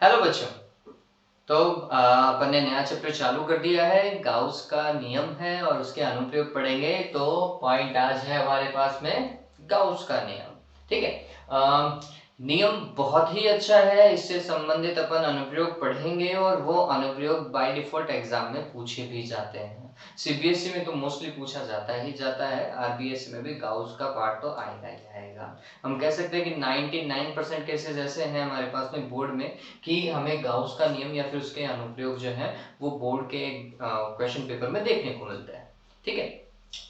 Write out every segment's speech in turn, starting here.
Hello बच्चों। तो अपन ने नया चैप्टर चालू कर दिया है, गाउस का नियम है और उसके अनुप्रयोग पढ़ेंगे। तो पॉइंट आज है हमारे पास में गाउस का नियम। ठीक है। नियम बहुत ही अच्छा है, इससे संबंधित अपन अनुप्रयोग पढ़ेंगे और वो अनुप्रयोग बाय डिफॉल्ट एग्जाम में पूछे भी जाते हैं। सीबीएसई में तो मोस्टली पूछा जाता ही जाता है, आरबीएसई में भी गाउस का पार्ट तो आएगा ही आएगा। हम कह सकते हैं कि 99% केसेस ऐसे हैं हमारे पास में बोर्ड में कि हमें गाउस का नियम या फिर उसके अनुप्रयोग जो है वो बोर्ड के क्वेश्चन पेपर में देखने को मिलता है। ठीक है।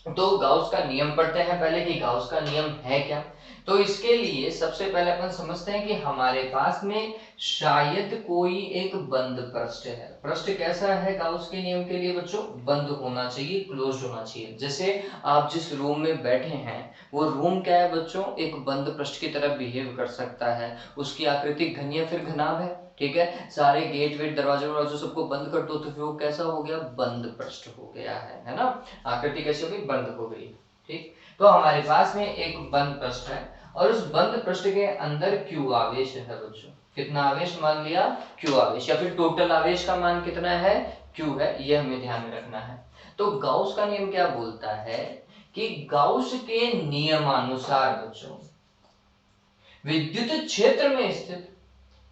तो गाउस का नियम पढ़ते हैं पहले कि गाउस का नियम है क्या। तो इसके लिए सबसे पहले अपन समझते हैं कि हमारे पास में शायद कोई एक बंद पृष्ठ है। पृष्ठ कैसा है गाउस के नियम के लिए बच्चों? बंद होना चाहिए, क्लोज होना चाहिए। जैसे आप जिस रूम में बैठे हैं वो रूम क्या है बच्चों? एक बंद पृष्ठ की तरह बिहेव कर सकता है। उसकी आकृति घन या फिर घनाभ है। ठीक है। सारे गेट वेट दरवाजे वरवाजे सबको बंद कर दो तो फिर वो कैसा हो गया? बंद पृष्ठ हो गया है ना। आकृति कैसी हो गई? बंद हो गई। ठीक। तो हमारे पास में एक बंद पृष्ठ है और उस बंद पृष्ठ के अंदर Q आवेश है बच्चों। कितना आवेश मान लिया? Q आवेश, या फिर टोटल आवेश का मान कितना है? Q है। ये हमें ध्यान में रखना है। तो गाउस का नियम क्या बोलता है कि गाउस के नियमानुसार बच्चों विद्युत क्षेत्र में स्थित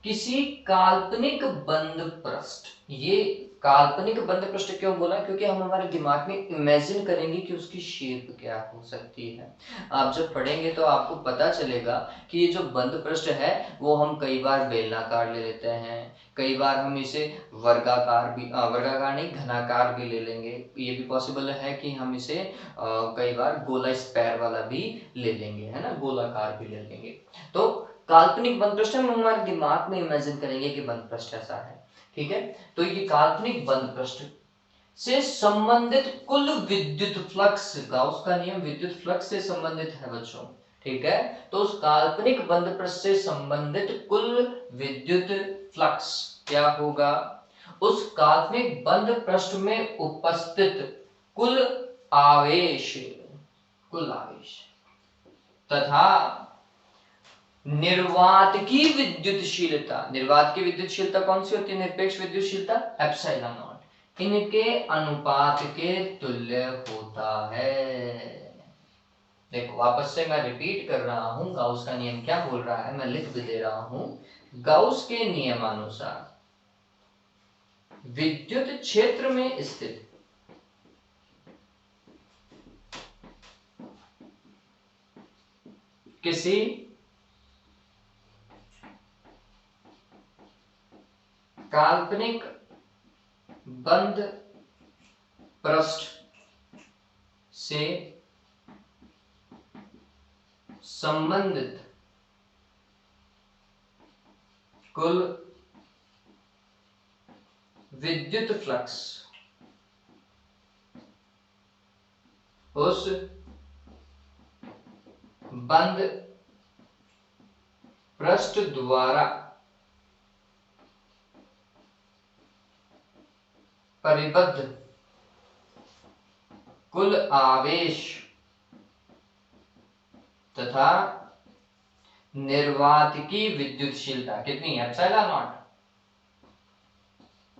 किसी काल्पनिक बंद पृष्ठ, ये काल्पनिक बंद पृष्ठ क्यों बोला? क्योंकि हम हमारे दिमाग में इमेजिन करेंगे कि उसकी शेप क्या हो सकती है। आप जब पढ़ेंगे तो आपको पता चलेगा कि ये जो बंद पृष्ठ है वो हम कई बार बेलनाकार ले लेते हैं, कई बार हम इसे वर्गाकार भी वर्गाकार नहीं घनाकार भी ले लेंगे। ये भी पॉसिबल है कि हम इसे कई बार गोला स्क्वायर वाला भी ले लेंगे, है ना, गोलाकार भी ले लेंगे। तो काल्पनिक बंद पृष्ठ हम हमारे दिमाग में इमेजिन करेंगे कि बंद पृष्ठ ऐसा है। ठीक है। तो ये काल्पनिक बंद पृष्ठ से संबंधित कुल विद्युत फ्लक्स, गाउस का नियम विद्युत फ्लक्स से संबंधित है बच्चों। ठीक है। तो उस काल्पनिक बंद पृष्ठ से संबंधित कुल विद्युत फ्लक्स क्या होगा? उस काल्पनिक बंद पृष्ठ में उपस्थित कुल आवेश, कुल आवेश तथा निर्वात की विद्युतशीलता, निर्वात की विद्युतशीलता कौन सी होती है? निरपेक्ष विद्युतशीलता एप्सिलॉन नॉट, इनके अनुपात के तुल्य होता है। देखो वापस से मैं रिपीट कर रहा हूं, गाउस का नियम क्या बोल रहा है, मैं लिख भी दे रहा हूं। गाउस के नियमानुसार विद्युत क्षेत्र में स्थित किसी काल्पनिक बंद पृष्ठ से संबंधित कुल विद्युत फ्लक्स उस बंद पृष्ठ द्वारा परिबद्ध कुल आवेश तथा निर्वात की विद्युतशीलता कितनी है? एप्सिलॉन नॉट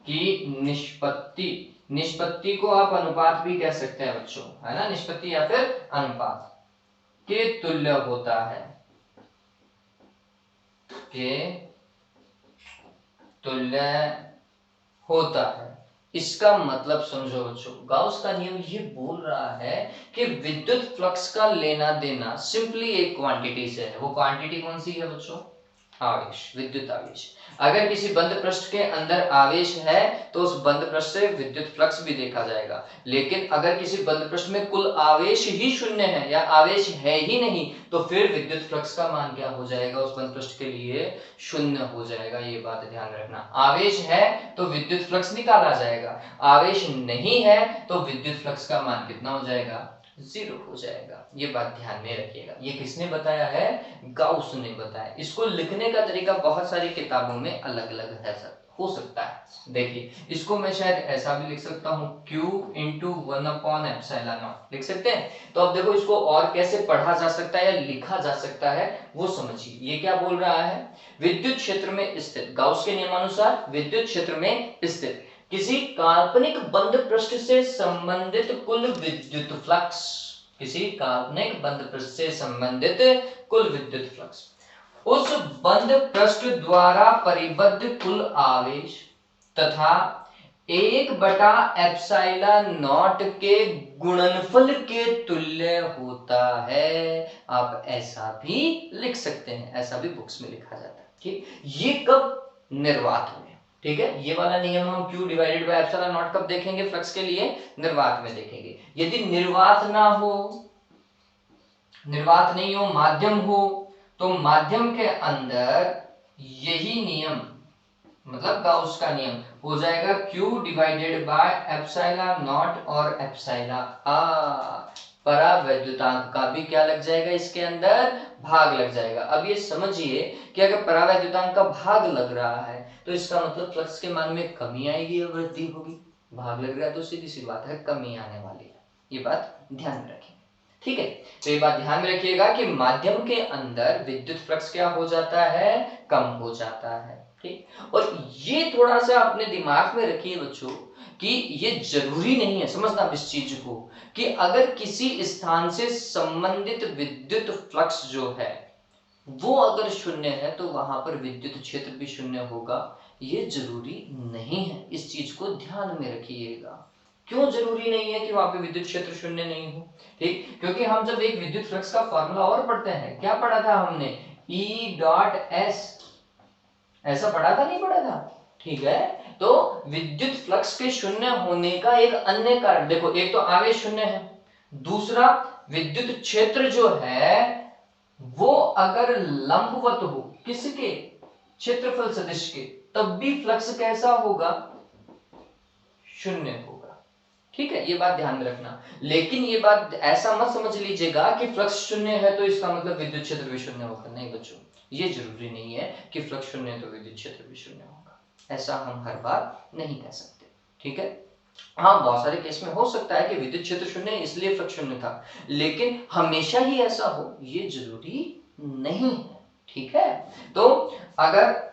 की निष्पत्ति, निष्पत्ति को आप अनुपात भी कह सकते हैं बच्चों, है ना, निष्पत्ति या फिर अनुपात के तुल्य होता है, के तुल्य होता है। इसका मतलब समझो बच्चों, गाउस का नियम ये बोल रहा है कि विद्युत फ्लक्स का लेना देना सिंपली एक क्वांटिटी से है। वो क्वांटिटी कौन सी है बच्चों? आवेश, विद्युत आवेश। अगर किसी बंद पृष्ठ के अंदर आवेश है तो उस बंद पृष्ठ से विद्युत फ्लक्स भी देखा जाएगा। लेकिन अगर किसी बंद पृष्ठ में कुल आवेश ही शून्य है या आवेश है ही नहीं तो फिर विद्युत फ्लक्स का मान क्या हो जाएगा? उस बंद पृष्ठ के लिए शून्य हो जाएगा। ये बात ध्यान रखना। आवेश है तो विद्युत फ्लक्स निकाला जाएगा, आवेश नहीं है तो विद्युत फ्लक्स का मान कितना हो जाएगा? जीरो हो जाएगा। ये बात ध्यान में रखिएगा। ये किसने बताया है? गाउस ने बताया। इसको लिखने का तरीका बहुत सारी किताबों में अलग अलग है सर, हो सकता है। देखिए इसको मैं शायद ऐसा भी लिख सकता हूँ, Q इंटू 1/ε0 लिख सकते हैं। तो अब देखो इसको और कैसे पढ़ा जा सकता है या लिखा जा सकता है वो समझिए। ये क्या बोल रहा है, विद्युत क्षेत्र में स्थित, गाउस के नियमानुसार विद्युत क्षेत्र में स्थित किसी काल्पनिक बंद पृष्ठ से संबंधित कुल विद्युत फ्लक्स, किसी काल्पनिक बंद पृष्ठ से संबंधित कुल विद्युत फ्लक्स, उस बंद पृष्ठ द्वारा परिबद्ध कुल आवेश तथा 1/ε0 के गुणनफल के तुल्य होता है। आप ऐसा भी लिख सकते हैं, ऐसा भी बुक्स में लिखा जाता है। ठीक, ये कब, निर्वात में। ठीक है, ये वाला नियम हम Q डिवाइडेड बाय ε0 कब देखेंगे फ्लक्स के लिए, निर्वात में देखेंगे। यदि निर्वात ना हो, निर्वात नहीं हो, माध्यम हो, तो माध्यम के अंदर यही नियम, मतलब गाउस का नियम हो जाएगा Q डिवाइडेड बाय ε0 और ε परावैद्युतांक का भी क्या लग जाएगा, इसके अंदर भाग लग जाएगा। अब ये समझिए कि अगर परावैद्युतांक का भाग लग रहा है तो इसका मतलब फ्लक्स के मान में कमी आएगी या वृद्धि होगी। भाग लग रहा है तो सीधी सी बात है कमी आने वाली है। ये बात ध्यान में रखें। ठीक है, तो ये बात ध्यान में रखिएगा कि माध्यम के अंदर विद्युत फ्लक्स क्या हो जाता है, कम हो जाता है। ठीक, और ये थोड़ा सा अपने दिमाग में रखिए बच्चों कि ये जरूरी नहीं है, समझना इस चीज को, कि अगर किसी स्थान से संबंधित विद्युत फ्लक्स जो है वो अगर शून्य है तो वहां पर विद्युत क्षेत्र भी शून्य होगा। ये जरूरी नहीं है, इस चीज को ध्यान में रखिएगा। क्यों जरूरी नहीं है कि वहां पे विद्युत क्षेत्र शून्य नहीं हो? ठीक, क्योंकि हम जब एक विद्युत फ्लक्स का फॉर्मूला और पढ़ते हैं, क्या पढ़ा था हमने, E.S, ऐसा पढ़ा था, नहीं पढ़ा था? ठीक है, तो विद्युत फ्लक्स के शून्य होने का एक अन्य कारण देखो, एक तो आवेश शून्य है, दूसरा विद्युत क्षेत्र जो है वो अगर लंबवत हो किसके, क्षेत्रफल सदिश के, तब भी फ्लक्स कैसा होगा, शून्य होगा। ठीक है, ये बात ध्यान में रखना। लेकिन ये बात ऐसा मत समझ लीजिएगा कि फ्लक्स शून्य है तो इसका मतलब विद्युत क्षेत्र भी शून्य होगा। नहीं बच्चों, ये जरूरी नहीं है कि फ्लक्स शून्य है तो विद्युत क्षेत्र भी शून्य होगा, ऐसा हम हर बार नहीं कह सकते। ठीक है, हाँ बहुत सारे केस में हो सकता है कि विद्युत क्षेत्र शून्य है इसलिए फ्लक्स शून्य था, लेकिन हमेशा ही ऐसा हो ये जरूरी नहीं है। ठीक है, तो अगर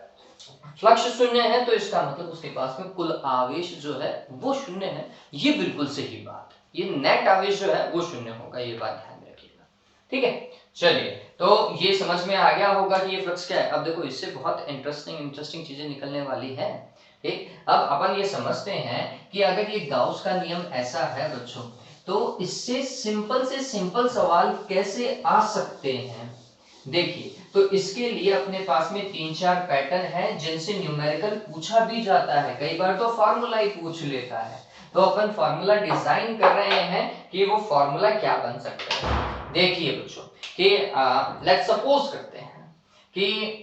फ्लक्स शून्य है तो इसका मतलब उसके पास में कुल आवेश जो है वो शून्य है, ये बिल्कुल सही बात है। ये नेट आवेश जो है वो शून्य होगा, ये बात ध्यान में रखिएगा। ठीक है, चलिए, तो ये समझ में आ गया होगा कि ये फ्लक्स क्या है। अब देखो इससे बहुत इंटरेस्टिंग चीजें निकलने वाली है। ठीक, अब अपन ये समझते हैं कि अगर ये गाउस का नियम ऐसा है बच्चों, तो इससे सिंपल सवाल कैसे आ सकते हैं। देखिए, तो इसके लिए अपने पास में 3-4 पैटर्न हैं जिनसे न्यूमेरिकल पूछा भी जाता है, कई बार तो फार्मूला ही पूछ लेता है। तो अपन फार्मूला डिजाइन कर रहे हैं कि वो फार्मूला क्या बन सकता है। देखिए बच्चों कि लेट्स सपोज करते हैं कि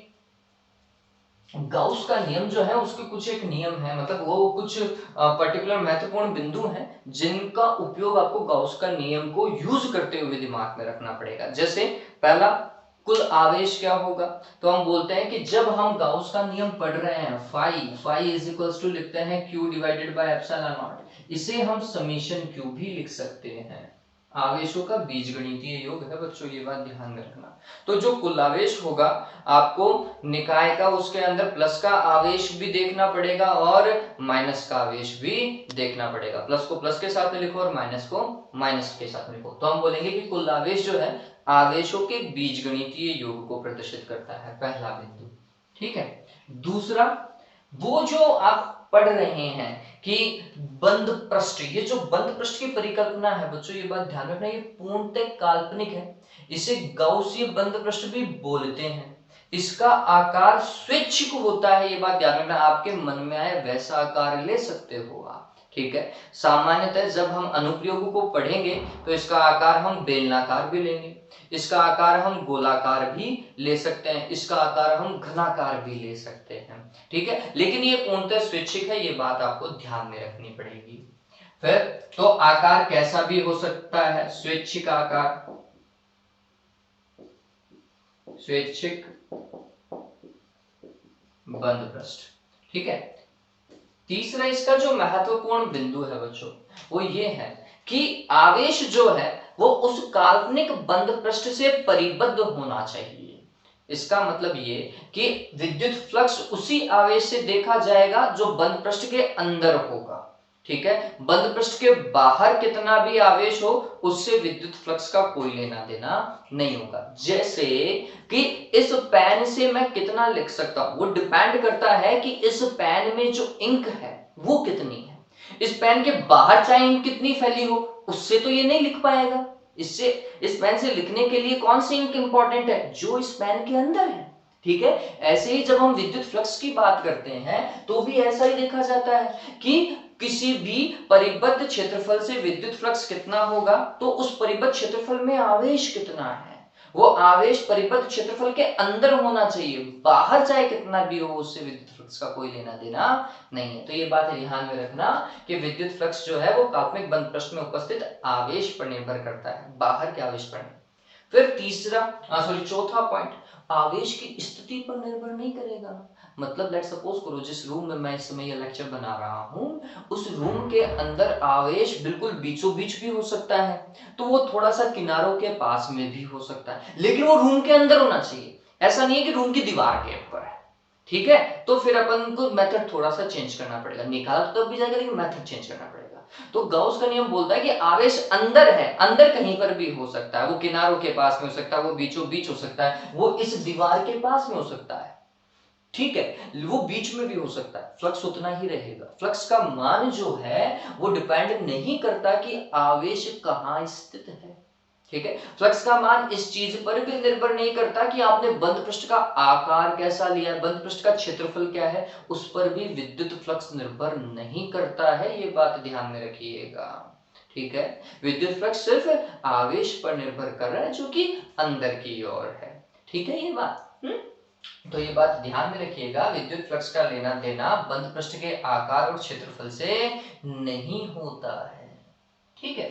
गाउस का नियम जो है उसके कुछ एक नियम है, मतलब वो कुछ पर्टिकुलर महत्वपूर्ण बिंदु हैं जिनका उपयोग आपको गाउस का नियम को यूज करते हुए दिमाग में रखना पड़ेगा। जैसे पहला, कुल आवेश क्या होगा, तो हम बोलते हैं कि जब हम गाउस का नियम पढ़ रहे हैं फाई इज इक्वल्स टू लिखते हैं Q डिवाइडेड बाय एप्सिलॉन, इसे हम समेशन Q भी लिख सकते हैं। आवेशों का बीजगणितीय योग है बच्चों, ये बात ध्यान में रखना। तो जो कुल आवेश होगा आपको निकाय का उसके अंदर प्लस का आवेश भी देखना पड़ेगा और माइनस का आवेश भी देखना पड़ेगा। प्लस को प्लस के साथ में लिखो और माइनस को माइनस के साथ में लिखो, तो हम बोलेंगे कि कुल आवेश जो है आवेशों के बीजगणितीय योग को प्रदर्शित करता है, पहला बिंदु। ठीक है, दूसरा, वो जो आप पढ़ रहे हैं कि बंद पृष्ठ, ये जो बंद पृष्ठ की परिकल्पना है बच्चों, ये बात ध्यान रखना, ये पूर्णतः काल्पनिक है। इसे गाउसीय बंद पृष्ठ भी बोलते हैं। इसका आकार स्वैच्छिक होता है, ये बात ध्यान रखना, आपके मन में आए वैसा आकार ले सकते हो आप। ठीक है, सामान्यतः जब हम अनुप्रयोगों को पढ़ेंगे तो इसका आकार हम बेलनाकार भी लेंगे, इसका आकार हम गोलाकार भी ले सकते हैं, इसका आकार हम घनाकार भी ले सकते हैं। ठीक है, लेकिन ये पूर्णतः स्वैच्छिक है, ये बात आपको ध्यान में रखनी पड़ेगी। फिर तो आकार कैसा भी हो सकता है, स्वैच्छिक आकार, स्वैच्छिक बंद पृष्ठ। ठीक है, तीसरा इसका जो महत्वपूर्ण बिंदु है बच्चों वो ये है कि आवेश जो है वो उस काल्पनिक बंद पृष्ठ से परिबद्ध होना चाहिए। इसका मतलब ये कि विद्युत फ्लक्स उसी आवेश से देखा जाएगा जो बंद पृष्ठ के अंदर होगा। ठीक है, बंद पृष्ठ के बाहर कितना भी आवेश हो उससे विद्युत फ्लक्स का कोई लेना देना नहीं होगा। जैसे कि इस पेन से मैं कितना लिख सकता हूं वो डिपेंड करता है कि इस पेन में जो इंक है वो कितनी है। इस पेन के बाहर चाहे इंक कितनी फैली हो उससे तो ये नहीं लिख पाएगा। इससे इस पेन से लिखने के लिए कौन सी इंक इंपॉर्टेंट है, जो इस पेन के अंदर है। ठीक है, ऐसे ही जब हम विद्युत फ्लक्स की बात करते हैं तो भी ऐसा ही देखा जाता है कि किसी भी परिबद्ध क्षेत्रफल से विद्युत फ्लक्स कितना होगा तो उस परिबद्ध क्षेत्रफल में आवेश कितना है वो आवेश परिबद्ध क्षेत्रफल के अंदर होना चाहिए, बाहर चाहे कितना भी हो उससे विद्युत फ्लक्स का कोई लेना देना नहीं है। तो ये बात ध्यान में रखना कि विद्युत फ्लक्स जो है वो काल्पनिक बंद पृष्ठ में उपस्थित आवेश पर निर्भर करता है, बाहर के आवेश पर नहीं। फिर चौथा पॉइंट, आवेश की स्थिति पर निर्भर नहीं करेगा। मतलब लेट सपोज करो जिस रूम में मैं इस समय ये लेक्चर बना रहा हूं उस रूम के अंदर आवेश बिल्कुल बीचों बीच भी हो सकता है, तो वो थोड़ा सा किनारों के पास में भी हो सकता है, लेकिन वो रूम के अंदर होना चाहिए। ऐसा नहीं है कि रूम की दीवार के ऊपर है। ठीक है, तो फिर अपन को मेथड थोड़ा सा चेंज करना पड़ेगा, निकाला तो तब भी जाएगा लेकिन मेथड चेंज करना पड़ेगा। तो गाउस का नियम बोलता है कि आवेश अंदर है, अंदर कहीं पर भी हो सकता है, वो किनारों के पास में हो सकता है, वो बीचों बीच हो सकता है, वो इस दीवार के पास में हो सकता है। ठीक है, वो बीच में भी हो सकता है, फ्लक्स उतना ही रहेगा। फ्लक्स का मान जो है वो डिपेंड नहीं करता कि आवेश कहां स्थित है। ठीक है, फ्लक्स का मान इस चीज पर भी निर्भर नहीं करता कि आपने बंद पृष्ठ का आकार कैसा लिया है, बंद पृष्ठ का क्षेत्रफल क्या है, उस पर भी विद्युत फ्लक्स निर्भर नहीं करता है, ये बात ध्यान में रखिएगा। ठीक है, विद्युत फ्लक्स सिर्फ आवेश पर निर्भर कर रहा है जो कि अंदर की ओर है। ठीक है ये बात। तो ये बात ध्यान में रखिएगा, विद्युत फ्लक्स का लेना देना बंद पृष्ठ के आकार और क्षेत्रफल से नहीं होता है। ठीक है,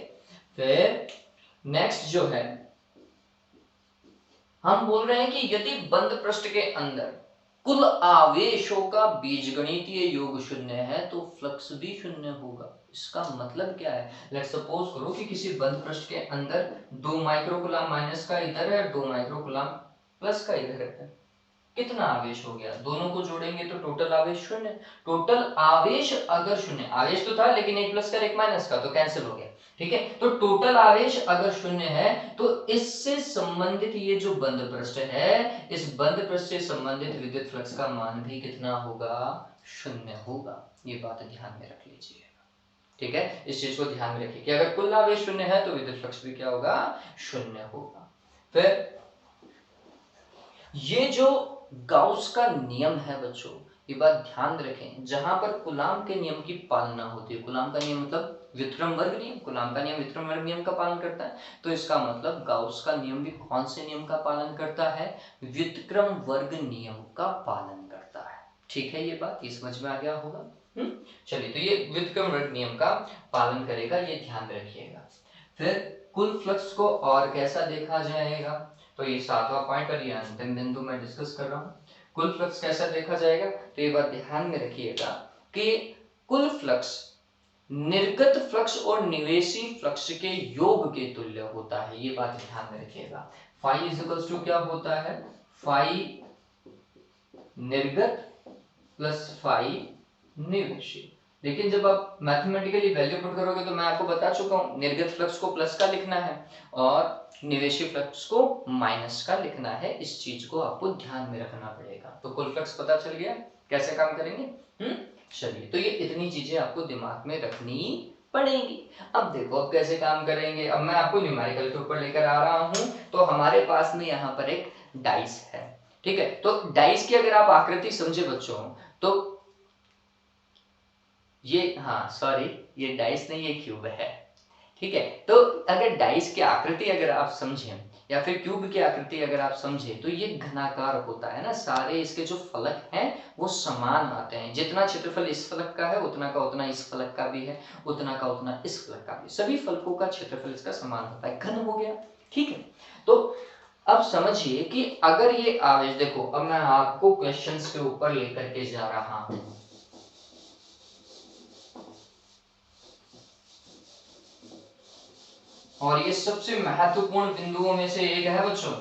फिर नेक्स्ट जो है हम बोल रहे हैं कि यदि बंद पृष्ठ के अंदर कुल आवेशों का बीजगणितीय योग शून्य है तो फ्लक्स भी शून्य होगा। इसका मतलब क्या है, लेट सपोज करो कि किसी बंद पृष्ठ के अंदर 2 माइक्रोकूलम माइनस का इधर है, 2 माइक्रोकूलम प्लस का इधर है। कितना आवेश हो गया, दोनों को जोड़ेंगे तो टोटल आवेश शून्य। टोटल आवेश अगर शून्य, आवेश तो था लेकिन एक प्लस का एक माइनस का तो कैंसिल हो गया। ठीक है, तो टोटल आवेश अगर शून्य है तो इससे संबंधित ये जो बंद पृष्ठ है, इस बंद पृष्ठ से संबंधित विद्युत फ्लक्स का मान भी कितना होगा, शून्य होगा। ये बात ध्यान में रख लीजिए। ठीक है, इस चीज को ध्यान में रखिए कि अगर कुल आवेश शून्य है तो विद्युत फ्लक्स भी क्या होगा, शून्य होगा। फिर ये जो गाउस का नियम है बच्चों, ये बात ध्यान रखें, जहां पर कूलाम के नियम की पालना होती है, कूलाम का नियम मतलब व्युत्क्रम वर्ग नियम, कूलाम का नियम व्युत्क्रम वर्ग नियम का पालन करता है, तो इसका मतलब गाउस का नियम भी कौन से नियम का पालन करता है, व्युत्क्रम वर्ग नियम का पालन करता है। ठीक है, ये बात ये समझ में आ गया होगा। चलिए, तो ये व्युत्क्रम वर्ग नियम का पालन करेगा, ये ध्यान रखिएगा। फिर कुल फ्लक्स को और कैसा देखा जाएगा, तो ये 7वां पॉइंट और ये अंतिम बिंदु मैं डिस्कस कर रहा हूं। कुल फ्लक्स कैसा देखा जाएगा, तो ये बात ध्यान में रखिएगा कि कुल फ्लक्स निर्गत फ्लक्स और निवेशी फ्लक्स के योग के तुल्य होता है। ये बात ध्यान में रखिएगा। फाई इज इक्वल्स टू क्या होता है, फाई निर्गत प्लस फाई निवेशी। लेकिन जब आप मैथमेटिकली वैल्यू पुट करोगे तो मैं आपको बता चुका हूं, निर्गत फ्लक्स को प्लस का लिखना है और निवेशी फ्लक्स को माइनस का लिखना है। इस चीज को आपको ध्यान में रखना पड़ेगा। तो कुल फ्लक्स पता चल गया कैसे काम करेंगे। चलिए, तो ये इतनी चीजें आपको दिमाग में रखनी पड़ेगी। अब देखो अब कैसे काम करेंगे। अब मैं आपको न्यूमेरिकल के ऊपर लेकर आ रहा हूं। तो हमारे पास में यहाँ पर एक डाइस है। ठीक है, तो डाइस की अगर आप आकृति समझे बच्चों, तो ये सॉरी, ये डाइस नहीं, ये क्यूब है। ठीक है, तो अगर डाइस की आकृति अगर आप समझें या फिर क्यूब की आकृति अगर आप समझें, तो ये घनाकार होता है ना, सारे इसके जो फलक हैं वो समान आते हैं। जितना क्षेत्रफल इस फलक का है उतना का उतना इस फलक का भी है, उतना का उतना इस फलक का भी, सभी फलकों का क्षेत्रफल इसका समान होता है, घन हो गया। ठीक है, तो अब समझिए कि अगर ये आवेश, देखो अब मैं आपको क्वेश्चंस के ऊपर लेकर के जा रहा हूं। और ये सबसे महत्वपूर्ण बिंदुओं में से एक है बच्चों।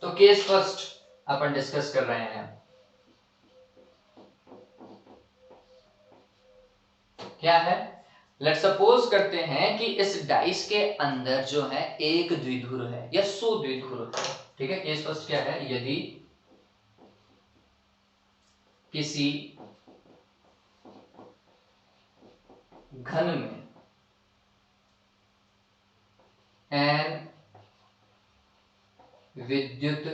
तो केस फर्स्ट अपन डिस्कस कर रहे हैं। क्या है? लेट सपोज करते हैं कि इस डाइस के अंदर जो है एक द्विध्रुव है या 100 द्विध्रुव है। ठीक है, केस फर्स्ट क्या है? यदि किसी घन में n विद्युत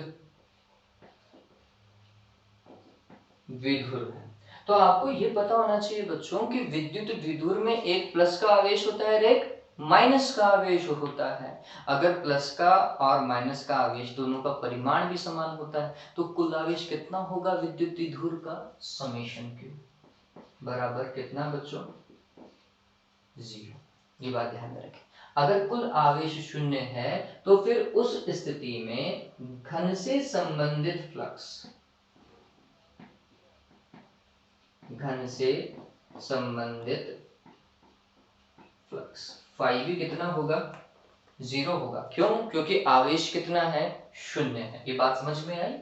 द्विध्रुव है, तो आपको ये पता होना चाहिए बच्चों कि विद्युत द्विध्रुव में एक प्लस का आवेश होता है और एक माइनस का आवेश होता है। अगर प्लस का और माइनस का आवेश दोनों का परिमाण भी समान होता है तो कुल आवेश कितना होगा विद्युत द्विध्रुव का? समेशन क्यू बराबर कितना बच्चों? 0। ये बात ध्यान में रखें। अगर कुल आवेश शून्य है तो फिर उस स्थिति में घन से संबंधित फ्लक्स, घन से संबंधित फ्लक्स फाई भी कितना होगा? 0 होगा। क्यों? क्योंकि आवेश कितना है? शून्य है। ये बात समझ में आई?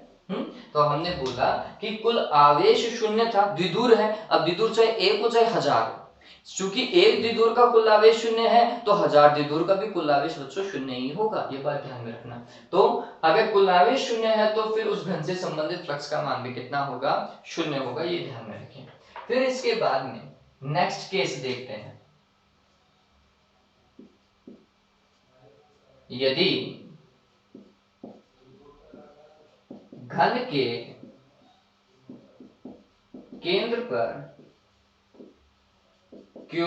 तो हमने बोला कि कुल आवेश शून्य था, द्विध्रुव है। अब द्विध्रुव चाहे एक हो चाहे हजार हो, चूंकि एक द्विध्रुव का कुल आवेश शून्य है तो 1000 द्विध्रुव का भी कुल आवेश बच्चों शून्य ही होगा। ये बात ध्यान में रखना। तो अगर कुल आवेश शून्य है तो फिर उस घन से संबंधित फ्लक्स का मान भी कितना होगा? शून्य होगा। ये ध्यान में रखें। फिर इसके बाद में नेक्स्ट केस देखते हैं। यदि घन के केंद्र पर Q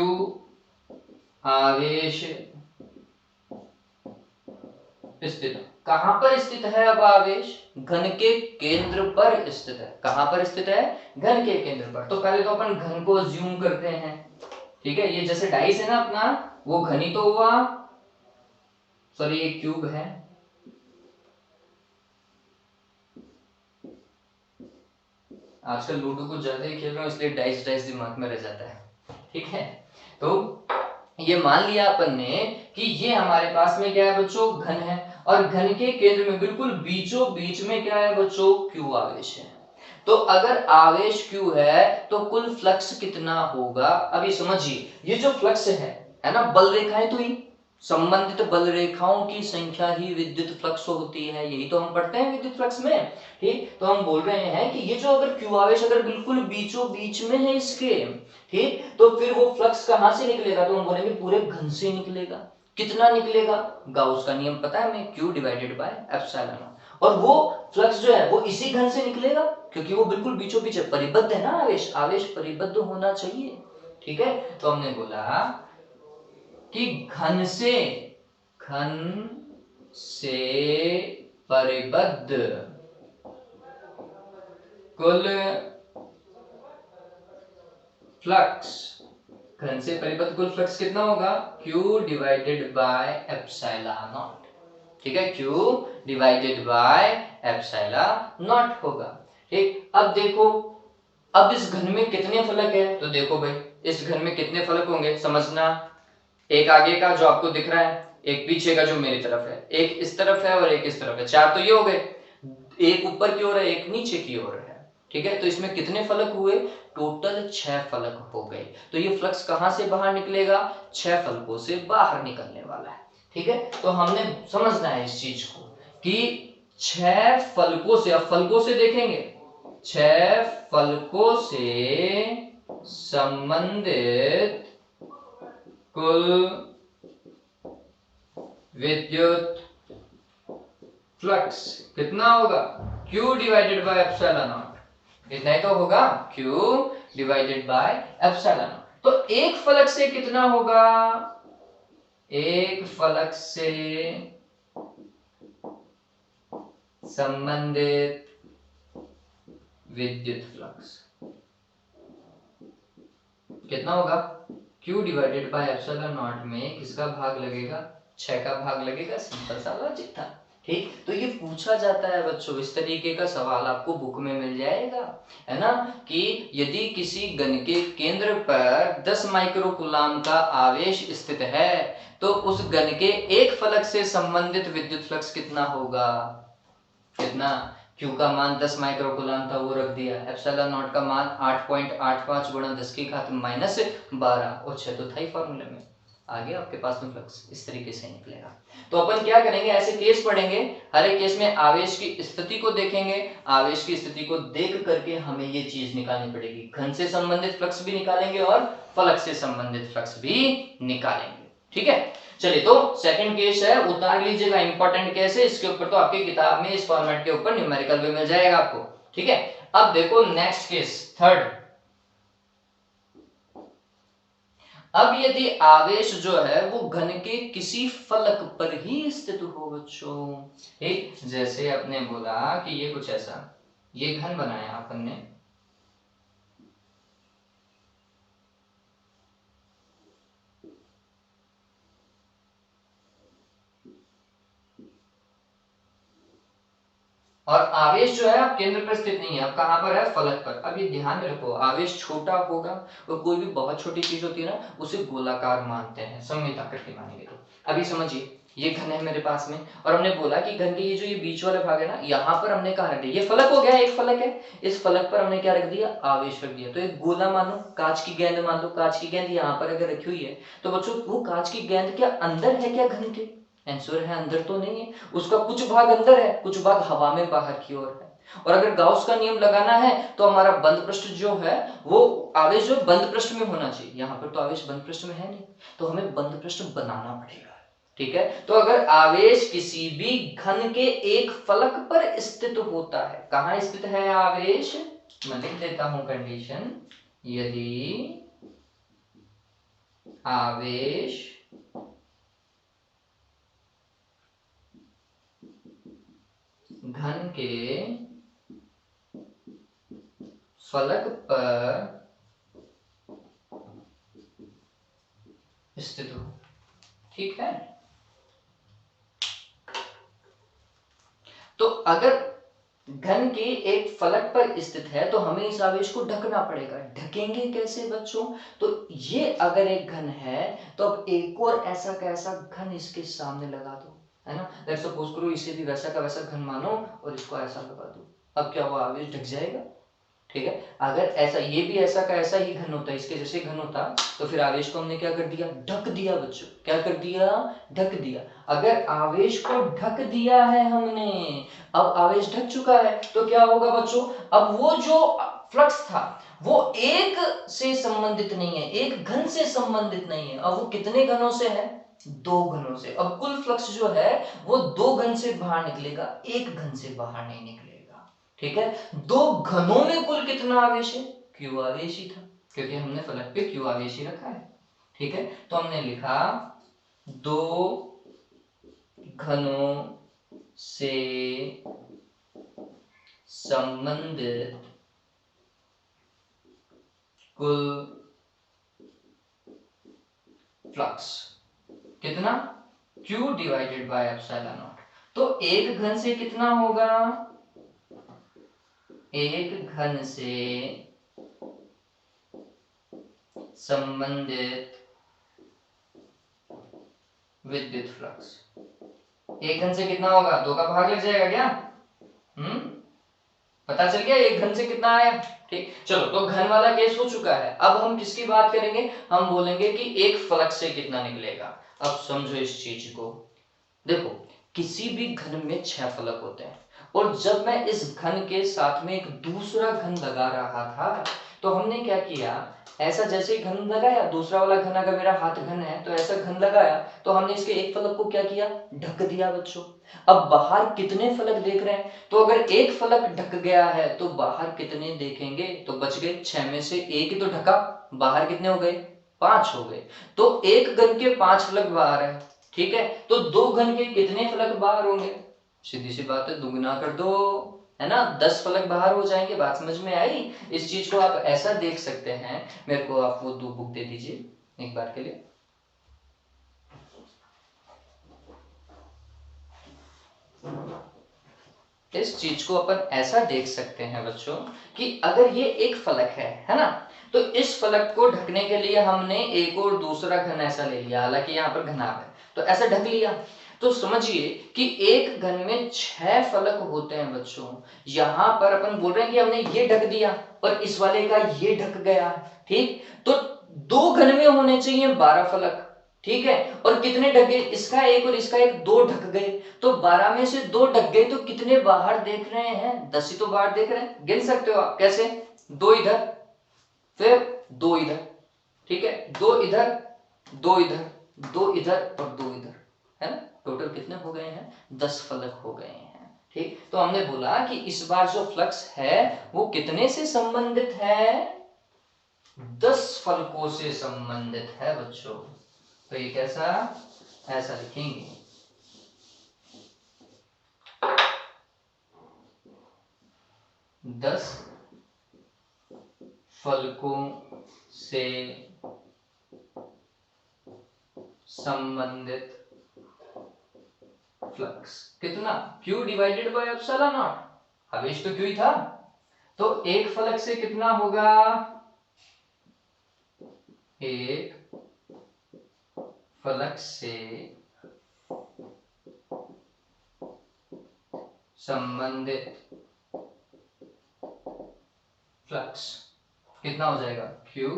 आवेश स्थित, कहां पर स्थित है? अब आवेश घन के केंद्र पर स्थित है। कहां पर स्थित है? घन के केंद्र पर। तो पहले तो अपन घन को अज्यूम करते हैं। ठीक है, ये जैसे डाइस है ना अपना, वो घन ही तो हुआ, सॉरी ये क्यूब है। आजकल लूडो कुछ ज्यादा ही खेल रहा हूं इसलिए डाइस डाइस दिमाग में रह जाता है। ठीक है, तो ये मान लिया अपन ने कि ये हमारे पास में क्या है बच्चों? घन है। और घन के केंद्र में बिल्कुल बीचों बीच में क्या है बच्चों? Q आवेश है। तो अगर आवेश Q है तो कुल फ्लक्स कितना होगा? अभी समझिए, ये जो फ्लक्स है ना, बल रेखाएं तो ही संबंधित बल रेखाओं की संख्या ही विद्युत फ्लक्स होती है। यही तो हम पढ़ते हैं विद्युत फ्लक्स में। ठीक, तो हम बोल रहे हैं कि ये जो अगर Q आवेश अगर बिल्कुल बीचों बीच में है इसके, ठीक, तो फिर वो फ्लक्स कहां से निकलेगा? तो हम बोलेंगे पूरे घन से निकलेगा। कितना निकलेगा? गाउस का नियम पता है हमें, Q डिवाइडेड बाय एप्सिलॉन। और वो फ्लक्स जो है वो इसी घन से निकलेगा क्योंकि वो बिल्कुल बीचों बीच परिबद्ध है ना। आवेश आवेश परिबद्ध होना चाहिए। ठीक है, तो हमने बोला कि घन से परिबद्ध कुल फ्लक्स, घन से परिबद्ध कुल फ्लक्स कितना होगा? Q divided by epsilon not. ठीक है, Q divided by epsilon not होगा। ठीक, अब देखो, अब इस घन में कितने फलक है? तो देखो भाई, इस घन में कितने फलक होंगे समझना। एक आगे का जो आपको दिख रहा है, एक पीछे का जो मेरी तरफ है, एक इस तरफ है और एक इस तरफ है। 4 तो ये हो गए, एक ऊपर की ओर है, एक नीचे की ओर है। ठीक है, तो इसमें कितने फलक हुए? टोटल 6 फलक हो गए। तो ये फ्लक्स कहां से बाहर निकलेगा? 6 फलकों से बाहर निकलने वाला है। ठीक है, तो हमने समझना है इस चीज को कि 6 फलकों से, अब फलकों से देखेंगे, 6 फलकों से संबंधित कुल विद्युत फ्लक्स कितना होगा? Q divided by epsilon not. इतना ही तो होगा, Q divided by epsilon not. तो एक फलक से कितना होगा? एक फलक से संबंधित विद्युत फ्लक्स कितना होगा? Q divided by epsilon not में किसका भाग लगेगा? 6 का भाग लगेगा। सिंपल सा लॉजिक था। ठीक, तो ये पूछा जाता है बच्चों, इस तरीके का सवाल आपको बुक में मिल जाएगा, है ना, कि यदि किसी घन के केंद्र पर 10 माइक्रोकूलाम का आवेश स्थित है तो उस घन के एक फलक से संबंधित विद्युत फ्लक्स कितना होगा। कितना, Q का मान 10 माइक्रोकूलाम था, वो रख दिया, एप्सिलॉन नॉट का मान 8.85 गुणा 10 की घात -12, और 6 तो था ही फॉर्मूले में, आगे आपके पास में फ्लक्स इस तरीके से निकलेगा। तो अपन क्या करेंगे, ऐसे केस पढ़ेंगे, हर एक केस में आवेश की स्थिति को देखेंगे, आवेश की स्थिति को देख करके हमें ये चीज निकालनी पड़ेगी, घन से संबंधित फ्लक्स भी निकालेंगे और फलक से संबंधित फ्लक्स भी निकालेंगे। ठीक है, चलिए, तो सेकंड केस है, उतार लीजिएगा, इंपॉर्टेंट केस है, इसके ऊपर तो आपकी किताब में इस फॉर्मेट के ऊपर न्यूमेरिकल भी मिल जाएगा आपको। ठीक है, अब देखो नेक्स्ट केस, थर्ड। अब यदि आवेश जो है वो घन के किसी फलक पर ही स्थित हो बच्चों, ठीक, जैसे आपने बोला कि ये कुछ ऐसा, ये घन बनाया अपन ने, और आवेश जो है आप केंद्र पर स्थित नहीं है, अब कहां पर है, फलक पर। अब ये ध्यान में रखो, आवेश छोटा होगा और कोई भी बहुत छोटी चीज होती है ना उसे गोलाकार मानते हैं, सममित आकृति मानेंगे। तो अभी समझिए, ये घन है मेरे पास में, और हमने बोला कि घन के ये जो ये बीच वाला भाग है ना, यहाँ पर हमने कहा रख दिया, ये फलक हो गया, एक फलक है, इस फलक पर हमने क्या रख दिया, आवेश रख दिया। तो एक गोला मान लो, कांच की गेंद मान लो, कांच की गेंद यहाँ पर अगर रखी हुई है तो बच्चों वो कांच की गेंद क्या अंदर है क्या घन के, आंसर है अंदर तो नहीं है, उसका कुछ भाग अंदर है, कुछ भाग हवा में बाहर की ओर है। और अगर गाउस का नियम लगाना है तो हमारा बंद पृष्ठ जो है वो आवेश जो बंद पृष्ठ में होना चाहिए, यहाँ पर तो आवेश बंद पृष्ठ में है नहीं, तो हमें बंद पृष्ठ बनाना पड़ेगा। ठीक है, तो अगर आवेश किसी भी घन के एक फलक पर स्थित होता है, कहां स्थित है आवेश, मैं लिख देता हूं कंडीशन, यदि आवेश घन के फलक पर स्थित हो। ठीक है, तो अगर घन के एक फलक पर स्थित है तो हमें इस आवेश को ढकना पड़ेगा। ढकेंगे कैसे बच्चों, तो ये अगर एक घन है तो अब एक और ऐसा का ऐसा घन इसके सामने लगा दो, है ना, लेट्स सपोज करो इसे भी वैसा का वैसा घन मानो और इसको ऐसा लगा दो, अब क्या हुआ, आवेश ढक जाएगा। ठीक है, अगर ऐसा ये भी ऐसा का ऐसा ही घन होता है, इसके जैसे घन होता, तो फिर आवेश को हमने क्या कर दिया, ढक दिया बच्चों, क्या कर दिया, ढक दिया। अगर आवेश को ढक दिया है हमने, अब आवेश ढक चुका है तो क्या होगा बच्चों, अब वो जो फ्लक्स था वो एक से संबंधित नहीं है, एक घन से संबंधित नहीं है, अब वो कितने घनों से है, दो घनों से। अब कुल फ्लक्स जो है वो दो घन से बाहर निकलेगा, एक घन से बाहर नहीं निकलेगा। ठीक है, दो घनों में कुल कितना आवेश है, क्यू आवेश ही था, क्योंकि हमने फलक पे क्यू आवेश ही रखा है। ठीक है, तो हमने लिखा दो घनों से संबंधित कुल फ्लक्स कितना, Q divided by epsilon not. तो एक घन से कितना होगा, एक घन से संबंधित विद्युत फ्लक्स, एक घन से कितना होगा, दो का भाग लग जाएगा क्या, पता चल गया एक घन से कितना आया। ठीक, चलो, तो घन वाला केस हो चुका है, अब हम किसकी बात करेंगे, हम बोलेंगे कि एक फलक से कितना निकलेगा। अब समझो इस चीज को, देखो किसी भी घन में 6 फलक होते हैं, और जब मैं इस घन के साथ में एक दूसरा घन लगा रहा था तो हमने क्या किया, ऐसा जैसे ही घन लगाया, दूसरा वाला घन अगर मेरा हाथ घन है तो ऐसा घन लगाया, तो हमने इसके एक फलक को क्या किया, ढक दिया बच्चों। अब बाहर कितने फलक देख रहे हैं, तो अगर एक फलक ढक गया है तो बाहर कितने देखेंगे, तो बच गए 6 में से एक ही तो ढका, बाहर कितने हो गए, 5 हो गए, तो एक घन के 5 फलक बाहर है। ठीक है, तो दो घन के कितने फलक बाहर होंगे, सीधी सी बात है, दुगना कर दो, है ना, 10 फलक बाहर हो जाएंगे। बात समझ में आई, इस चीज को आप ऐसा देख सकते हैं, मेरे को आप वो 2 बुक दे दीजिए एक बार के लिए। इस चीज को अपन ऐसा देख सकते हैं बच्चों कि अगर ये एक फलक है ना, तो इस फलक को ढकने के लिए हमने एक और दूसरा घन ऐसा ले लिया, हालांकि यहाँ पर घनाभ है तो ऐसा ढक लिया। तो समझिए कि एक घन में 6 फलक होते हैं बच्चों। यहाँ पर अपन बोल रहे हैं कि हमने ये ढक दिया और इस वाले का ये ढक गया, ठीक। तो 2 घन में होने चाहिए 12 फलक, ठीक है। और कितने ढक गए, इसका एक और इसका एक, 2 ढक गए। तो 12 में से 2 ढक गए तो कितने बाहर देख रहे हैं, 10 ही तो बाहर देख रहे हैं। गिन सकते हो आप, कैसे, 2 इधर फिर 2 इधर, ठीक है, 2 इधर 2 इधर 2 इधर और 2 इधर, है ना। टोटल कितने हो गए हैं, 10 फलक हो गए हैं, ठीक। तो हमने बोला कि इस बार जो फ्लक्स है वो कितने से संबंधित है, 10 फलकों से संबंधित है बच्चों। तो ये कैसा, ऐसा लिखेंगे, 10 फलकों से संबंधित फ्लक्स। कितना, Q divided by epsilon not, आवेश तो Q ही था। तो एक फलक से कितना होगा, एक फलक से संबंधित फ्लक्स कितना हो जाएगा, Q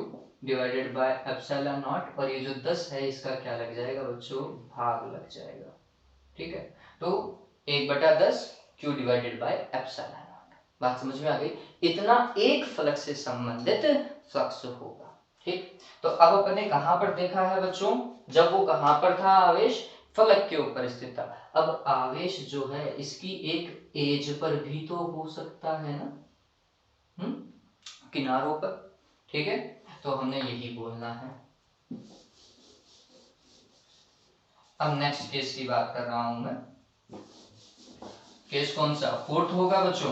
divided by epsilon not, और ये जो 10 है इसका क्या लग जाएगा बच्चों, भाग लग जाएगा, ठीक है। तो 1/10 Q divided by epsilon not. बात समझ में आ गई, इतना एक फलक से संबंधित फ्लक्स होगा, ठीक। तो अब अपन ने कहां पर देखा है बच्चों, जब वो कहां पर था आवेश, फलक के ऊपर स्थित था। अब आवेश जो है इसकी एक एज पर भी तो हो सकता है ना, किनारों पर, ठीक है। तो हमने यही बोलना है। अब नेक्स्ट केस की बात कर रहा हूं मैं, केस कौन सा, 4th होगा बच्चों।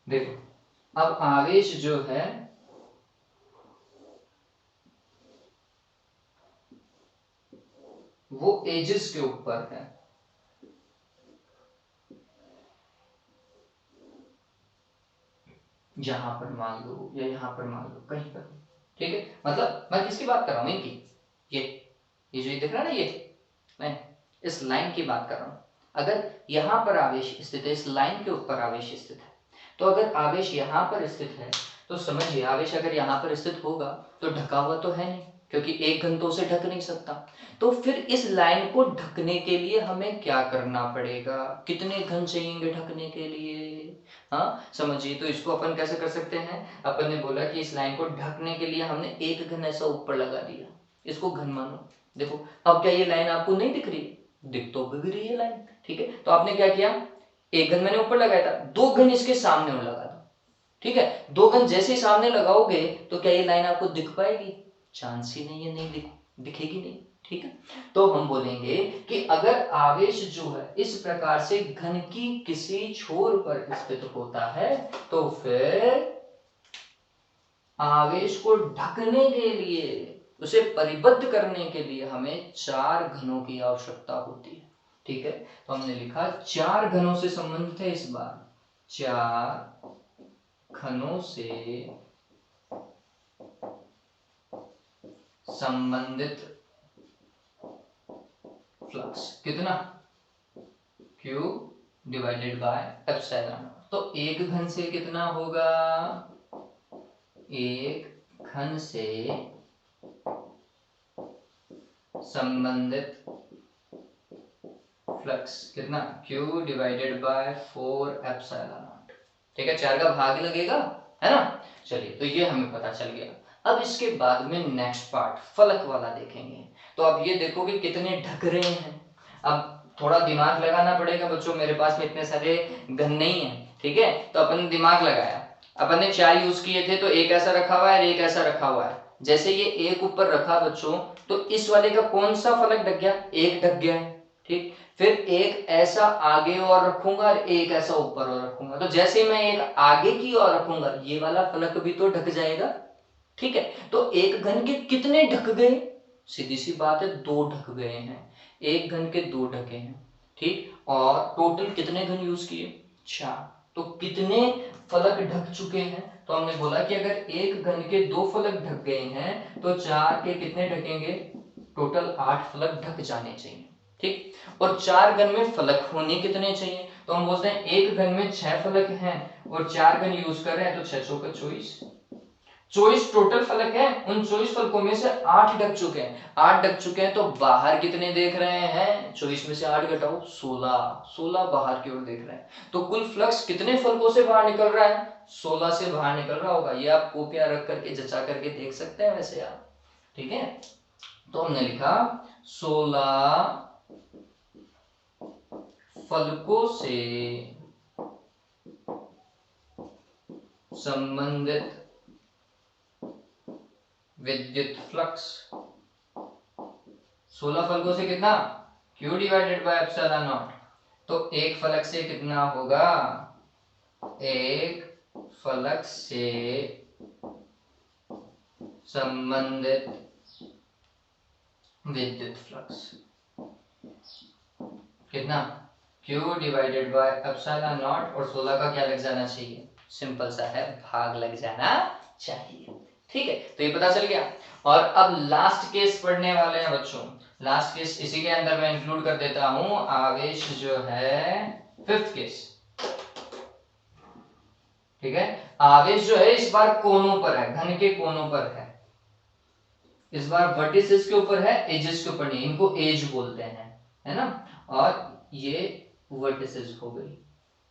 देखो अब आवेश जो है वो एजेस के ऊपर है, जहां पर मान लो या यहां पर मान लो, कहीं पर, ठीक है। मतलब मैं किसकी बात कर रहा हूं, इनकी, ये जो ये दिख रहा है ना, ये मैं इस लाइन की बात कर रहा हूं। अगर यहां पर आवेश स्थित है, इस लाइन के ऊपर आवेश स्थित है, तो अगर आवेश यहां पर स्थित है तो समझिए आवेश अगर यहां पर स्थित होगा तो ढका हुआ तो है नहीं, क्योंकि एक घन तो उसे ढक नहीं सकता। तो फिर इस लाइन को ढकने के लिए हमें क्या करना पड़ेगा, कितने घन चाहिए ढकने के लिए, हाँ समझिए। तो इसको अपन कैसे कर सकते हैं, अपन ने बोला कि इस लाइन को ढकने के लिए हमने एक घन ऐसा ऊपर लगा दिया, इसको घन मानो। देखो अब क्या ये लाइन आपको नहीं दिख रही, दिख तो भी रही है लाइन, ठीक है। तो आपने क्या किया, एक घन मैंने ऊपर लगाया था, 2 घन इसके सामने लगा दो, ठीक है। 2 घन जैसे ही सामने लगाओगे तो क्या ये लाइन आपको दिख पाएगी, चांस ही नहीं है, नहीं दिखेगी नहीं, ठीक है। तो हम बोलेंगे कि अगर आवेश जो है इस प्रकार से घन की किसी छोर पर स्थित होता है तो फिर आवेश को ढकने के लिए, उसे परिबद्ध करने के लिए हमें 4 घनों की आवश्यकता होती है, ठीक है। तो हमने लिखा 4 घनों से संबंधित है इस बार, 4 घनों से संबंधित फ्लक्स, कितना, Q डिवाइडेड बाय एप्सिलॉन। तो एक घन से कितना होगा, एक घन से संबंधित फ्लक्स कितना, Q divided by 4 epsilon not, ठीक है। 4 का भाग लगेगा, है ना। चलिए तो ये हमें पता चल गया। अब इसके बाद में नेक्स्ट पार्ट फलक वाला देखेंगे। तो अब ये देखो कि कितने ढक रहे हैं। अब थोड़ा दिमाग लगाना पड़ेगा बच्चों, मेरे पास में इतने सारे घन नहीं है, ठीक है। तो अपन ने दिमाग लगाया, अपन ने 4 यूज किए थे, तो एक ऐसा रखा हुआ है और एक ऐसा रखा हुआ है। जैसे ये एक ऊपर रखा बच्चों, तो इस वाले का कौन सा फलक ढक गया, एक ढक गया है, ठीक, फिर एक ऐसा आगे और रखूंगा और एक ऐसा ऊपर और रखूंगा। तो जैसे मैं एक आगे की ओर रखूंगा ये वाला फलक भी तो ढक जाएगा। ठीक है, तो एक घन के कितने ढक गए? सीधी सी बात है, 2 ढक गए हैं। एक घन के 2 ढके हैं। ठीक, और टोटल कितने घन यूज किए? 4। तो कितने फलक ढक चुके हैं? तो हमने बोला कि अगर एक घन के 2 फलक ढक गए हैं तो 4 के कितने ढकेंगे? टोटल 8 फलक ढक जाने चाहिए। ठीक, और 4 घन में फलक होने कितने चाहिए? तो हम बोलते हैं एक घन में 6 फलक हैं और 4 घन यूज कर रहे हैं, तो 6 चौका 24। 24 टोटल फलक है, उन 24 फलकों में से 8 ढक चुके हैं। 8 ढक चुके हैं तो बाहर कितने देख रहे हैं? 24 में से 8 घटाओ 16। 16 बाहर की ओर देख रहे हैं। तो कुल फ्लक्स कितने फलकों से बाहर निकल रहा है? 16 से बाहर निकल रहा होगा। ये आप कॉपियां रख करके जचा करके देख सकते हैं वैसे आप। ठीक है, तो हमने लिखा 16 फलकों से संबंधित विद्युत फ्लक्स। 16 फलकों से कितना? Q divided by epsilon not. तो एक फलक से कितना होगा? एक फलक से संबंधित विद्युत फ्लक्स कितना? Q divided by epsilon not, और 16 का क्या लग जाना चाहिए? सिंपल सा है, भाग लग जाना चाहिए। ठीक है, तो ये पता चल गया। और अब लास्ट केस पढ़ने वाले हैं बच्चों। लास्ट केस इसी के अंदर मैं इंक्लूड कर देता हूं, आवेश जो है 5th केस। ठीक है, आवेश जो है इस बार कोनों पर है, घन के कोनों पर है। इस बार वर्टिसेस के ऊपर है, एजेस के ऊपर नहीं। इनको एज बोलते हैं, है ना। और ये वर्टिसेस हो गई।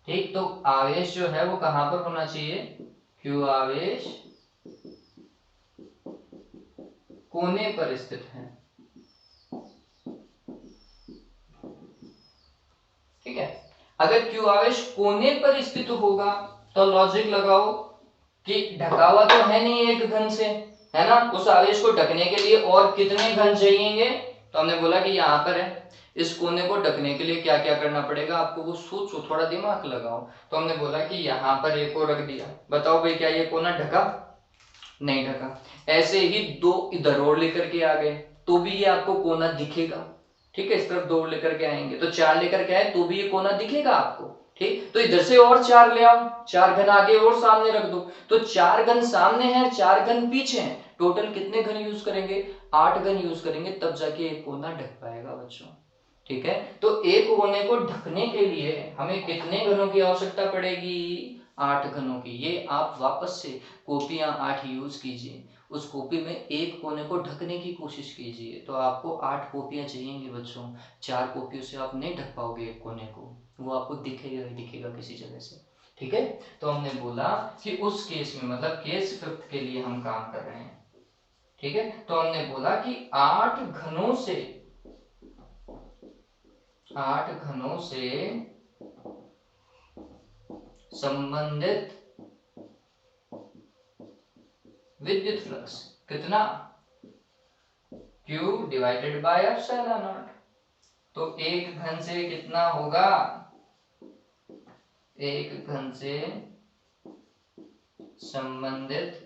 ठीक, तो आवेश जो है वो कहां पर होना चाहिए? क्यू आवेश कोने पर स्थित है। ठीक है, अगर क्यू आवेश कोने पर स्थित होगा तो लॉजिक लगाओ कि ढका हुआ तो है नहीं एक घन से, है ना। उस आवेश को ढकने के लिए और कितने घन चाहिएंगे? तो हमने बोला कि यहाँ पर है, इस कोने को ढकने के लिए क्या क्या करना पड़ेगा आपको, वो सोचो, थोड़ा दिमाग लगाओ। तो हमने बोला कि यहाँ पर एक को रख दिया। बताओ भाई, क्या ये कोना ढका? नहीं ढका। ऐसे ही 2 इधर और लेकर के आ गए तो भी ये आपको कोना दिखेगा। ठीक है, इस तरफ 2 लेकर के आएंगे तो 4 लेकर के आए तो भी ये कोना दिखेगा आपको। ठीक, तो इधर से और 4 ले आओ, 4 घन आगे और सामने रख दो। तो 4 घन सामने है, 4 घन पीछे है। टोटल कितने घन यूज करेंगे? 8 घन यूज करेंगे, तब जाके एक कोना ढक पाएगा बच्चों। ठीक है, तो एक कोने को ढकने के लिए हमें कितने घनों की आवश्यकता पड़ेगी? 8 घनों की। ये आप वापस से कॉपियां 8 यूज कीजिए, उस कॉपी में एक कोने को ढकने की कोशिश कीजिए, तो आपको 8 कॉपियां चाहिएंगी बच्चों। 4 कॉपियों से आप नहीं ढक पाओगे एक कोने को, वो आपको दिखेगा ही दिखेगा किसी जगह से। ठीक है, तो हमने बोला कि उस केस में, मतलब केस 5th के लिए हम काम कर रहे हैं। ठीक है, तो हमने बोला कि 8 घनों से संबंधित विद्युत फ्लक्स कितना? Q divided by epsilon not. तो एक घन से कितना होगा? एक घन से संबंधित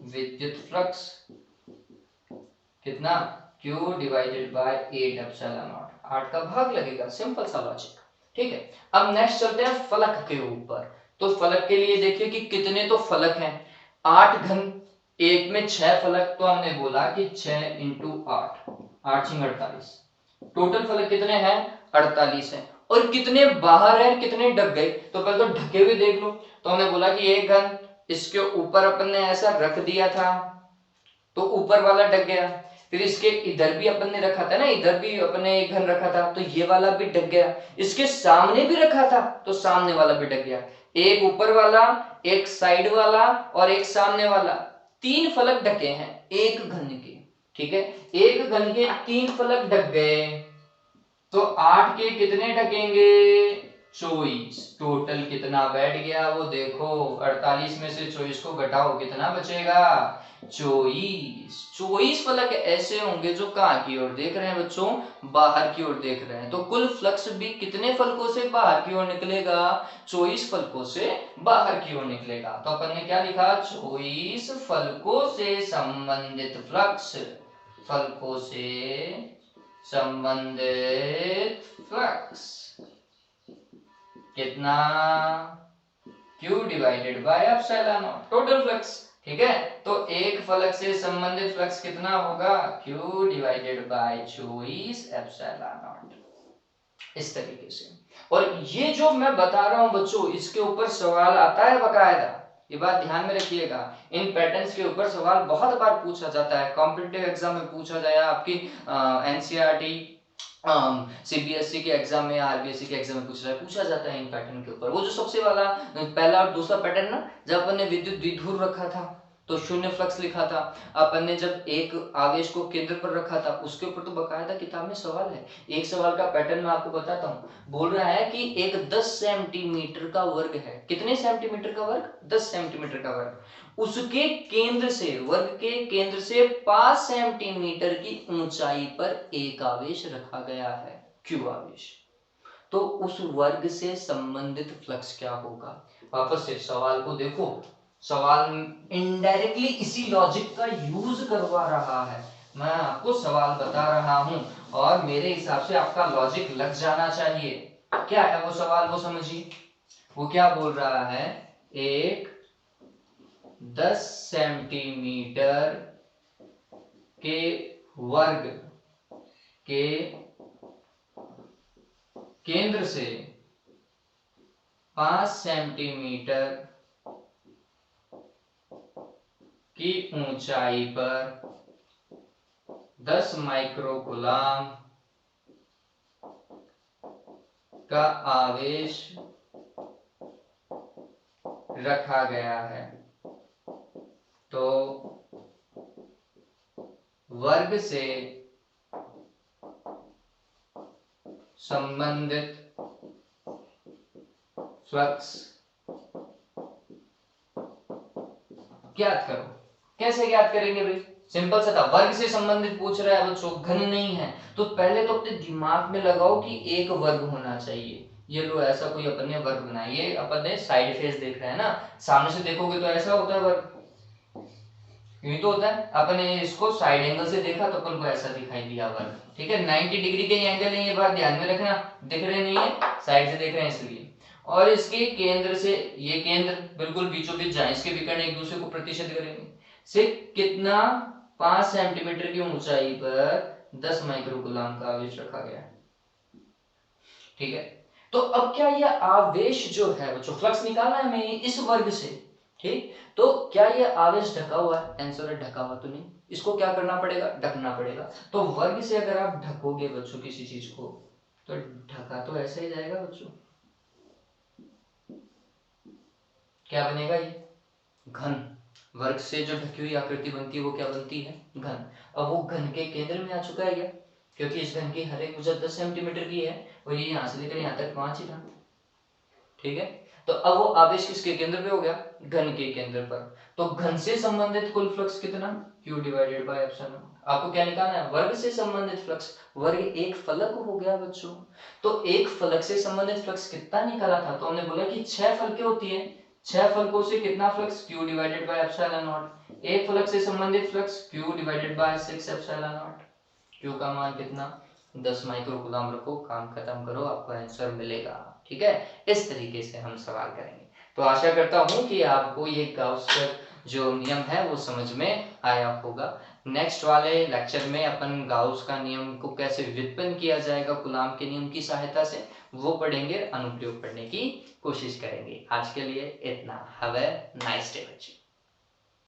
विद्युत फ्लक्स कितना? Q divided by 8 epsilon not. 8 का भाग लगेगा, सिंपल सा लॉजिक। ठीक है, अब नेक्स्ट चलते हैं फलक के ऊपर। तो फलक के लिए देखिए कि कितने तो फलक हैं। 8 घन, एक में 6 फलक, तो हमने बोला कि 6 इंटू 8, 8 6 48। टोटल फलक कितने हैं? 48 है। और कितने बाहर हैं, कितने ढक गए? तो पहले तो ढके हुए देख लो। तो हमने बोला कि एक घन इसके ऊपर अपन ने ऐसा रख दिया था तो ऊपर वाला ढक गया। फिर इसके इधर भी अपन ने रखा था ना, इधर भी अपन ने एक घन रखा था तो ये वाला भी ढक गया। इसके सामने भी रखा था तो सामने वाला भी ढक गया। एक ऊपर वाला, एक साइड वाला और एक सामने वाला, 3 फलक ढके हैं एक घन के। ठीक है, एक घन के 3 फलक ढक गए तो 8 के कितने ढकेंगे? 24। टोटल कितना बैठ गया वो देखो, 48 में से 24 को घटाओ, कितना बचेगा? 24। 24 फलक ऐसे होंगे जो कहाँ की ओर देख रहे हैं बच्चों? बाहर की ओर देख रहे हैं। तो कुल फ्लक्स भी कितने फलकों से बाहर की ओर निकलेगा? 24 फलकों से बाहर की ओर निकलेगा। तो अपन ने क्या लिखा? 24 फलकों से संबंधित फ्लक्स, फलकों से संबंधित फ्लक्स कितना? Q divided by epsilon not, total flux. ठीक है, तो एक फलक से संबंधित फ्लक्स कितना होगा? Q divided by 24 epsilon not. इस तरीके से। और ये जो मैं बता रहा हूं बच्चों, इसके ऊपर सवाल आता है बकायदा, ये बात ध्यान में रखिएगा। इन पैटर्न्स के ऊपर सवाल बहुत बार पूछा जाता है, कॉम्पिटिटिव एग्जाम में पूछा जाए, आपकी एनसीईआरटी, सीबीएसई के एग्जाम में, आरबीएसई के एग्जाम में पूछा जाता है इन पैटर्न के ऊपर। वो जो सबसे वाला पहला और दूसरा पैटर्न ना, जब अपन ने विद्युत द्विध्रुव रखा था तो शून्य फ्लक्स लिखा था। अपन ने जब एक आवेश को केंद्र पर रखा था, उसके ऊपर तो बकायदा किताब में सवाल है। एक सवाल का पैटर्न मैं आपको बताता हूँ। बोल रहा है कि एक 10 सेंटीमीटर का वर्ग है। कितने सेंटीमीटर का वर्ग? 10 सेंटीमीटर का वर्ग। उसके केंद्र से, वर्ग के केंद्र से 5 सेंटीमीटर की ऊंचाई पर एक आवेश रखा गया है, Q आवेश। तो उस वर्ग से संबंधित फ्लक्स क्या होगा? वापस से सवाल को देखो, सवाल इनडायरेक्टली इसी लॉजिक का यूज करवा रहा है। मैं आपको सवाल बता रहा हूं और मेरे हिसाब से आपका लॉजिक लग जाना चाहिए। क्या है वो सवाल, वो समझिए। वो क्या बोल रहा है? एक 10 सेंटीमीटर के वर्ग के केंद्र से 5 सेंटीमीटर की ऊंचाई पर 10 माइक्रोकूलाम का आवेश रखा गया है। तो वर्ग से संबंधित फ्लक्स ज्ञात करो। कैसे ज्ञात करेंगे भाई? सिंपल सा था, वर्ग से संबंधित पूछ रहा है बच्चों, घन नहीं है। तो पहले तो अपने दिमाग में लगाओ कि एक वर्ग होना चाहिए। ये लो, ऐसा कोई अपन ने वर्ग बनाया, ये अपन ने साइड फेस देख रहे हैं ना, सामने से देखोगे तो ऐसा होता है वर्ग, यही तो होता है। अपन ने इसको साइड एंगल से देखा तो अपन को ऐसा दिखाई दिया वर्ग। ठीक है, 90 डिग्री के एंगल है, ये बात ध्यान में रखना। दिख रहे नहीं है, साइड से देख रहे हैं इसलिए। और इसके केंद्र से, ये केंद्र बिल्कुल बीचों बीच जाए, इसके विकर्ण एक दूसरे को प्रतिशत करेंगे से कितना? 5 सेंटीमीटर की ऊंचाई पर 10 माइक्रोकूलाम का आवेश रखा गया है। ठीक है, तो अब क्या ये आवेश जो है बच्चों, फ्लक्स निकालना है हमें इस वर्ग से। ठीक, तो क्या ये आवेश ढका हुआ है? आंसर है ढका हुआ तो नहीं, इसको क्या करना पड़ेगा? ढकना पड़ेगा। तो वर्ग से अगर आप ढकोगे बच्चों किसी चीज को, तो ढका तो ऐसे ही जाएगा बच्चों। क्या बनेगा? ये घन। वर्ग से जो ढकी हुई आकृति बनती है वो क्या बनती है? घन। अब वो घन के केंद्र में आ चुका है क्या? क्योंकि इस घन की हर एक भुजा 10 सेंटीमीटर की है और ये यहां से लेकर यहां तक 5 ही था। ठीक है, तो अब वो आवेश किसके केंद्र पे हो गया? घन के केंद्र पर। तो घन से संबंधित कुल फ्लक्स कितना? Q divided by epsilon. आपको क्या निकालना है? वर्ग से संबंधित फ्लक्स। वर्ग एक फलक हो गया बच्चों, तो एक फलक से संबंधित फ्लक्स कितना निकाला था? तो हमने बोला कि 6 फलकें होती है, 6 फलकों से कितना flux? Q divided by epsilon not. एक फलक से संबंधित flux Q divided by 6 epsilon not. Q का मान कितना? 10 माइक्रोकूलम रखो, काम खत्म करो, आपको आंसर मिलेगा। ठीक है, इस तरीके से हम सवाल करेंगे। तो आशा करता हूं कि आपको ये गाउस का जो नियम है वो समझ में आया होगा। नेक्स्ट वाले लेक्चर में अपन गाउस का नियम को कैसे व्युत्पन्न किया जाएगा कूलाम के नियम की सहायता से, वो पढ़ेंगे, अनुप्रयोग पढ़ने की कोशिश करेंगे। आज के लिए इतना। हैव अ नाइस डे बच्चे।